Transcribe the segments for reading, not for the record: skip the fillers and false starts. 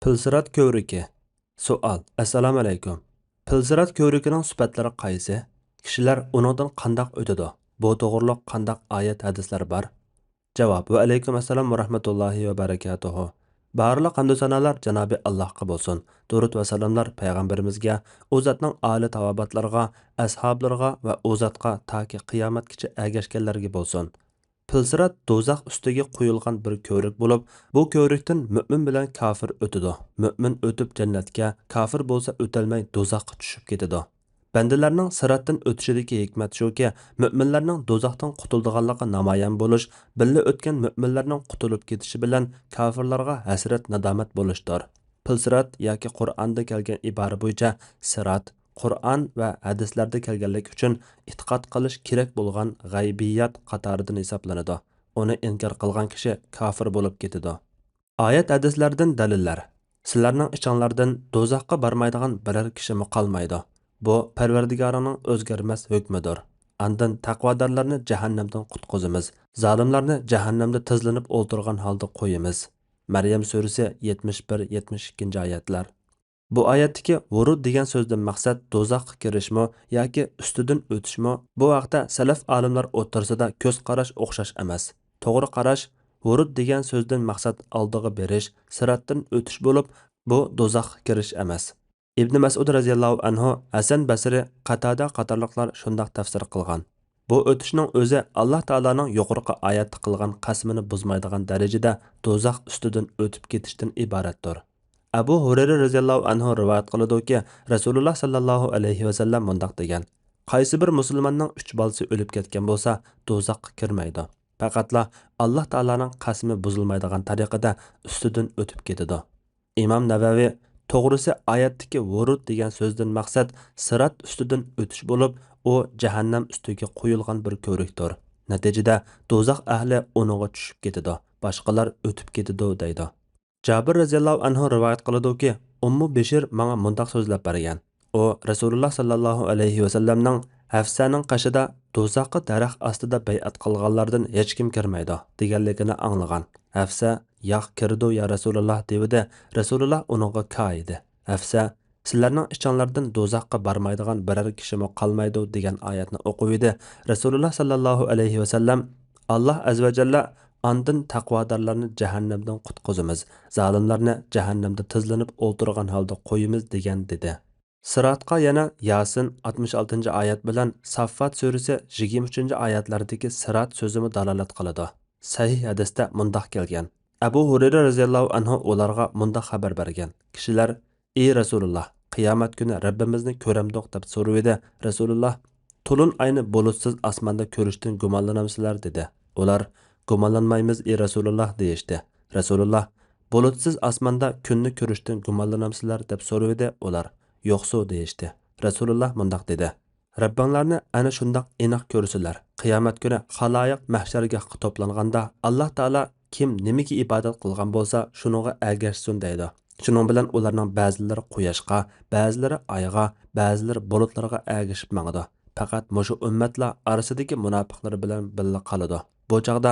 Pilsirat kövrüki. Sual. Assalamu alaykum. Pilsirat kövrükining sifatlari qaysi? Kishilar uningdan qandaq o'tadi? Bu to'g'riliq qandaq oyat hadislar bor? Javob. Va alaykum assalom va rahmatullohi va barakatuhu. Barliq hamd sanolar Janobi Allohga bo'lsin. Durud va salomlar payg'ambarimizga, u zotning ali tavobatlarga, ashablarga va u zotga toki qiyomatgacha ergashganlarga bo'lsin. Pilsirat do'zax ustiga qo'yilgan bir ko'rik bo'lib, bu ko'rikdan mu'min bilan kafir o'tadi. Mu'min o'tib jannatga, kafir bo'lsa o'tolmay do'zaxga tushib ketadi. Bandalarning siratdan o'tishidagi hikmat shuki, mu'minlarning do'zaxdan qutuldiganligi namoyon bo'lish, billa o'tgan mu'minlarning qutulib ketishi bilan kafirlarga hasrat nadomat bo'lishdir. Pilsirat yoki Qur'onda kelgan ibora bo'yicha sirat Qur'on va hadislarda kelganlik uchun e'tiqod qilish kerak bo'lgan g'aybiyat qatoridan hisoblanadi. Uni inkor qilgan kishi kafir bo'lib ketadi. Oyat hadislardan dalillar. Sizlarning ichinglardan do'zaxga bormaydigan biror kishi qolmaydi. Bu Parvardigorining o'zgarmas hukmidir. Andan taqvodorlarni jahannamdan qutqizamiz. Zolimlarni jahannamda tizlanib o'ltirgan holda qo'yamiz. Maryam surasi 71-72 oyatlar. Bu oyatdagi vurud degan so'zdan maqsad do'zaxga kirishmi yoki ustidan o'tishmi? Bu haqda salaf olimlar o'rtasida ko'z qarash o'xshash emas. To'g'ri qarash vurud degan so'zdan maqsad oldiga berish, siratdan o'tish bo'lib, bu do'zaxga kirish emas. Ibn Mas'ud radhiyallohu anhu, Hasan Basri, Qatada qatorliqlar shundoq tafsir qilgan. Bu o'tishning o'zi Alloh taolaning yuqorqi oyatda qilgan qasmini buzmaydigan darajada do'zax ustidan o'tib ketishdan iboratdir. Abu Hurayra radhiyallohu anhu rivoyat qiladi-ki, Rasululloh sallallohu alayhi va sallam mundaq degan: Qaysi bir musulmonning 3 bolasi o'lib ketgan bo'lsa, do'zaxga kirmaydi. Faqatla Alloh taolaning qasmi buzilmaydigan tariqada ustidan o'tib ketadi. Imom Navaviy to'g'risi oyatdagi vurud degan so'zdan maqsad sirat ustidan o'tish bo'lib, u jahannam ustiga qo'yilgan bir ko'rikdir. Natijada do'zax ahli uningga tushib ketadi, boshqalar o'tib ketadi deydi. Jabir radhiyallohu anhu rivoyat qiladi-ki, Ummu Bishir menga mundaq so'zlab bergan. U Rasululloh sallallohu alayhi va sallamning Hafsaning qashida do'zaxga daraxt ostida bay'at qilganlardan hech kim kirmaydi deganligini anglagan. Hafsa "Yo'q, kirdi ya Rasululloh" dedi. Rasululloh uningga "Kaydi." Hafsa "Sizlarning ichinglardan do'zaxga bormaydigan biror kishi qolmaydi" degan oyatni o'qib edi. Rasululloh sallallohu alayhi va sallam Alloh azza va jalla Andın taqvodorlarni jahannamdan qutqizamiz, zolimlarni jahannamda tizlanib o'ltirgan holda qo'yamiz degan dedi. Siratqa yana Yasin 66-oyat bilan Saffat surasi 23-oyatlardagi sirat so'zimi dalolat qiladi. Sahih hadisda mundaq kelgan. Abu Hurayra radhiyallohu anhu ularga mundaq xabar bergan. Kishilar: "Ey Rasululloh, qiyomat kuni Rabbimizni ko'ramdoq" deb so'raydi. Rasululloh: "To'lin ayni bulutsiz osmonda ko'rishdan gumonlanamsizlar" dedi. Ular: "Gumonlanmaymiz ey Rasululloh" deyishdi. Rasululloh: "Bulutsiz osmonda kunni ko'rishdan gumonlanamsizlar" deb so'raydi. Ular: "Yo'qsu" deyishdi. Rasululloh mundaq dedi: "Rabbinglarni ana shundoq aniq ko'rsinlar. Qiyomat kuni xaloyiq mahsharga to'planganda Alloh taolo kim nimaga ibodat qilgan bo'lsa, shuningga ergashsin" deydi. Shuning bilan ularning ba'zilari quyoshga, ba'zilari oyga, ba'zilari bulutlarga ergashib mangadi. Faqat mushu ummatlar orasidagi munofiqlar bilan birga qoladi. Bu chaqda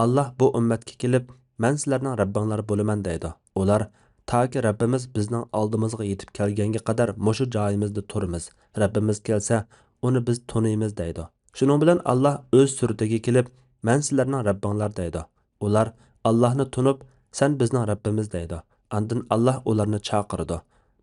Alloh bu ummatga kelib, "Men sizlarning Rabbinglar bo'laman" deydi. Ular: "Toki Rabbimiz bizning oldimizga yetib kelganga qadar mushu joyimizda turamiz. Rabbimiz kelsa, uni biz tunaymiz" deydi. Shuning bilan Alloh o'z suratiga kelib, "Men sizlarning Rabbinglar" deydi. Ular Allohni tunib, "Sen bizning Rabbimiz" deydi. Andin Alloh ularni chaqirdi.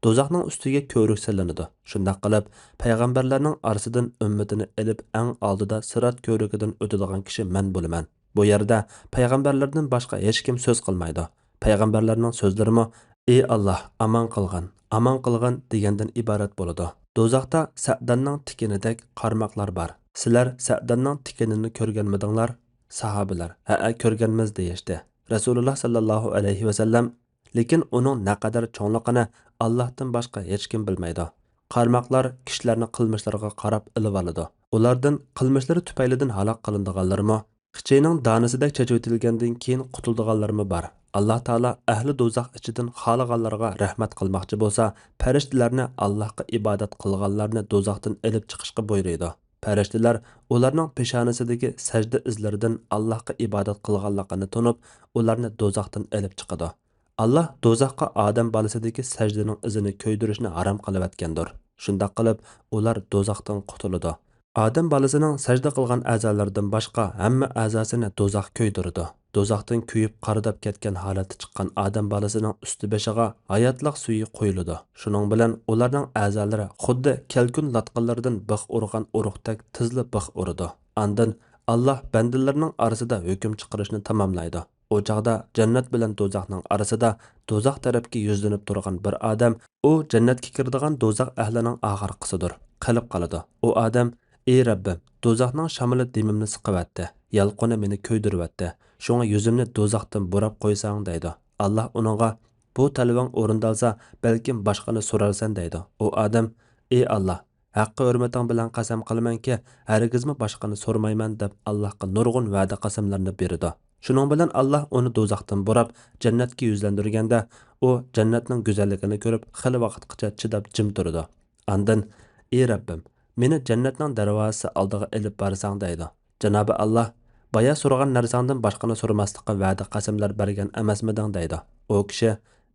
Do'zaxning ustiga ko'rik silinadi. Shunday qilib, payg'ambarlarning orasidan ummatini elib eng oldida sirat ko'rigidan o'tadigan kishi men bo'laman. Bu yerda payg'ambarlardan boshqa hech kim so'z qilmaydi. Payg'ambarlarning so'zlarimi "Ey Alloh, aman qilgin" degandan iborat bo'ladi. Do'zaxda Sa'danning tikinidek qarmoqlar bor. Sizlar Sa'danning tikinini ko'rganmidinglar? Sahobalar: "Ha, ko'rganmiz" deyishdi. Rasululloh sallallohu alayhi va sallam: "Lekin uning naqadar cho'nligini Allohdan boshqa hech kim bilmaydi. Qarmoqlar kishilarning qilmishlariga qarab ilib oladi. Ulardan qilmishlari tufaylidan halok qilinganlarmi, qichayning donisidek chechib o'tilgandan keyin qutulganlarmi bor. Alloh taolo ahli do'zax ichidan xolaganlarga rahmat qilmoqchi bo'lsa, farishtalarni Allohga ibodat qilganlarni do'zaxdan ilib chiqishga buyuradi. Farishtalar ularning peshonasidagi sajda izlaridan Allohga ibodat qilganligini tunib, ularni do'zaxdan ilib chiqadi. Allah do'zaxqa odam bolasidagi sajdaning izini ko'ydirishni harom qilayotgandir. Shundoq qilib, ular do'zaxdan qutuladi. Odam bolasining sajda qilgan a'zolaridan boshqa hamma a'zosini do'zax ko'ydirdi. Do'zaxdan kuyib qaridab ketgan holatda chiqqan odam bolasining usti beshiga hayotliq suyi qo'yiladi. Shuning bilan ularning a'zolari xuddi kelkun latqinlardan bix urgan urug'dek tizli bix uradi. Andin Allah bandalarining orasida hukm chiqarishni tamomlaydi. O chaqda jannat bilan do'zaxning orasida do'zax tarafga yuzlanib turgan bir odam, u jannatga kiradigan do'zax ahlining oxirgisidir. Qalib qoladi. U odam: "Ey Rabbim, do'zaxning shamili dimimni siqibatdi, yalqoni meni ko'ydiribdi. Shunga yuzimni do'zaxdan burab qo'ysang" deydi. Allah uningga: "Bu talabing o'rindalsa, balkim boshqani so'rarsan" deydi. U odam: "Ey Allah, haqqi hurmating bilan qasam qilamanki, hargizmi boshqani so'rmayman" deb Allohga nurg'un va'da qasamlarni berdi. Shuning bilan Allah uni do'zaxdan burab jannatga yuzlandirganda, u jannatning go'zalligini ko'rib, xili vaqtgacha chidab jim turdi. Andin: "Ey Rabbim, meni jannatning darvozasi oldiga ilib borsang" deydi. Janobi Allah: "Baya so'ragan narsangdan boshqani so'ramaslikqa va'da qasamlar bergan emasmiding" deydi. U kishi: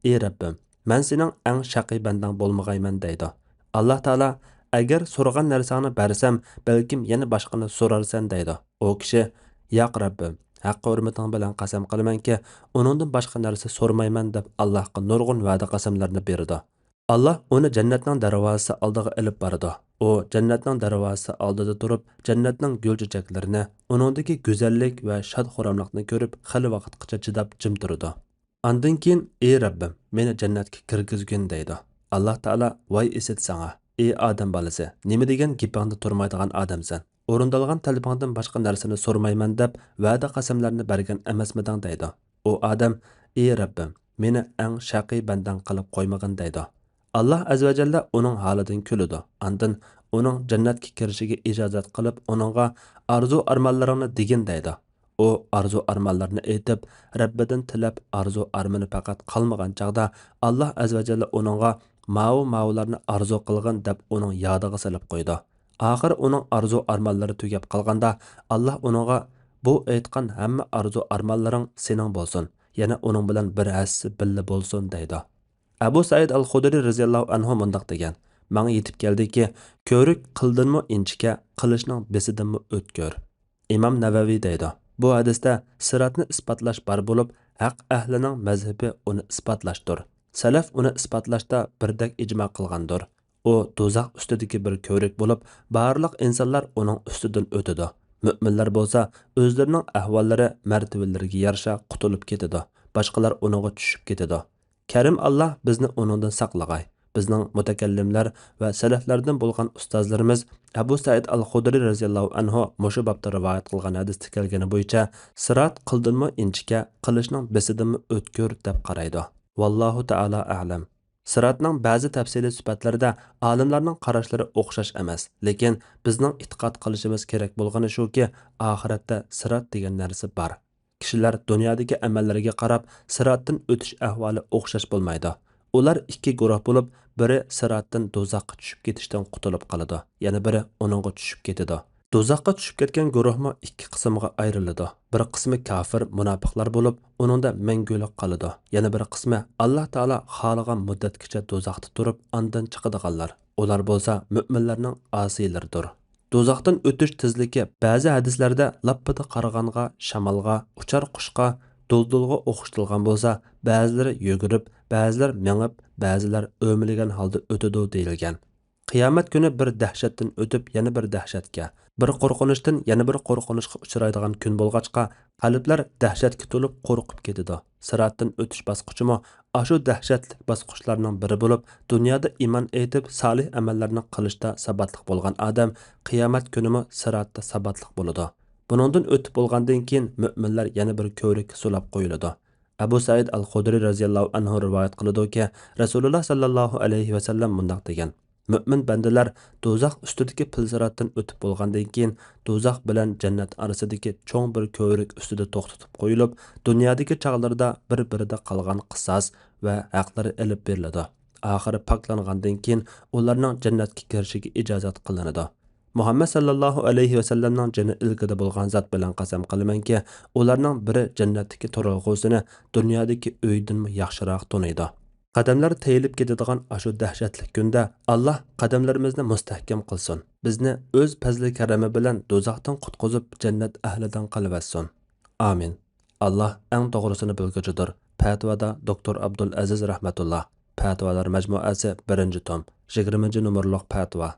"Ey Rabbim, men sening eng shaqiy bandang bo'lmag'ayman" deydi. Alloh taolo: "Agar so'ragan narsangni bersam, balkim yana boshqani so'rarsan" deydi. U kishi: "Yo'q Rabbim, haqqi hurmating bilan qasam qilamanki, uningdan boshqa narsa so'rmayman" deb Allohga nurg'un va'da qasamlarni berdi. Allah uni jannatning darvozasi oldiga ilib bordi. U jannatning darvozasi oldida turib, jannatning gul-chechaklarni, uningdagi go'zallik va shod-xuramlikni ko'rib, xili vaqtgacha chidab jim turdi. Andan keyin: "Ey Rabbim, meni jannatga kirgizgin" deydi. Alloh taolo: "Voy esit sanga, ey odam bolasi, nima degan gapingda turmaydigan odamsan? O'rindalgan talabingdan boshqa narsani so'rmayman" deb va'da qasamlarni bergan emasmiding deydi. U odam: "Ey Rabbim, meni eng shaqiy bandang qilib qo'ymagin" deydi. Allah azza va jalla uning holidan kuladi. Andin uning jannatga kirishiga ijozat qilib, uningga arzu-armonlaringni degin deydi. U arzu-armonlarni aytib, Rabbidan tilab arzu-armoni faqat qolmagan chaqda Allah azza va jalla uningga ma'u-ma'ularni arzu qilgin deb uning yodiga solib qo'ydi. Oxir uning arzu-armonlari tugab qolganda, Allah uningga: "Bu aytgan hamma arzu-armonlaring sening bo'lsin. Yana uning bilan bir hassi billa bo'lsin" deydi. Abu Said al-Xudri radhiyallohu anhu mundaq degan: "Menga yetib keldiki, ko'rik qildinmi inchika, qilishning besidinmi o'tkir." Imom Navaviy deydi: "Bu hadisda siratni isbotlash bor bo'lib, haq ahlining mazhabi uni isbotlashdir. Salaf uni isbotlashda birdak ijmo qilgandir. U do'zax ustidagi bir ko'rik bo'lib, barliq insonlar uning ustidan o'tadi. Mu'minlar bo'lsa, o'zlarining ahvollari, martabalariga yarasha qutulib ketadi. Boshqalar uniga tushib ketadi. Karim Allah bizni uningdan saqlag'ay." Bizning mutakallimlar va salaflardan bo'lgan ustozlarimiz Abu Said al-Xudri radhiyallohu anhu mushu babda rivoyat qilgan hadisda kelgani bo'yicha sirat qildinmi inchika, qilishning besidinmi o'tkir deb qaraydi. Vallohu taala a'lam. Siratning ba'zi tafsiliy sifatlarida olimlarning qarashlari o'xshash emas, lekin bizning e'tiqod qilishimiz kerak bo'lgani shuki, oxiratda sirat degan narsa bor. Kishilar dunyodagi amallariga qarab siratdan o'tish ahvoli o'xshash bo'lmaydi. Ular ikki guruh bo'lib, biri siratdan do'zaxga tushib ketishdan qutulib qoladi, yana biri uningga tushib ketadi. Do'zaxga tushib ketgan guruhmi ikki qismga ayriladi. Bir qismi kafir, munofiqlar bo'lib, uningda mangulik qoladi. Yana bir qismi Alloh taolo xohlagan muddatgacha do'zaxda turib, ondan chiqadiganlar. Ular bo'lsa mu'minlarning asiylaridir. Do'zaxdan o'tish tezligi ba'zi hadislarda lappida qarag'onga, shamolga, uchar qushqa, duldulga o'xshatilgan bo'lsa, ba'zilari yugurib, ba'zilar mengib, ba'zilar o'miligan holda o'tadi deyilgan. Qiyomat kuni bir dahshatdan o'tib, yana bir dahshatga, bir qo'rqinishdan yana bir qo'rqinishga uchraydigan kun bo'lg'achqa, qalblar dahshatga to'lib qo'rqib ketadi. Siratdan o'tish bosqichimi ashu dahshatli bosqichlarning biri bo'lib, dunyoda iymon etib, solih amallarni qilishda sabatliq bo'lgan odam qiyomat kunimi siratda sabatliq bo'ladi. Buningdan o'tib bo'lgandan keyin mu'minlar yana bir ko'rik sulab qo'yiladi. Abu Said al-Xudri radhiyallohu anhu rivoyat qiladi-ki, Rasululloh sallallohu alayhi va sallam mundaq degan: "Mu'min bandalar do'zax ustidagi pilsiratdan o'tib bo'lgandan keyin do'zax bilan jannat orasidagi cho'ng bir ko'rik ustida to'xtatib qo'yilib, dunyodagi chog'larda bir-birida qolgan qisos va haqlari ilib beriladi. Oxiri poklangandan keyin ularning jannatga kirishiga ijozat qilinadi. Muhammed sallallahu alayhi ve sellem'nin cini ilkide bulgan zat bilen qasam qiliman ki, ularning biri jannatdagi turg'usini dunyodagi uydanmi yaxshiroq tunaydi. Qadamlar teyilib ketadigan ashu dahshatli kunda Alloh qadamlarimizni mustahkam qilsin. Bizni o'z fazli karami bilan do'zaxdan qutqizib jannat ahlidan qilib etsin. Amin. Allah eng to'g'risini bilguchidir. Fatvoda Dr. Abdul Aziz rahmatullah. Fatvolar majmuasi 1-tom, 20 numurliq fatvo.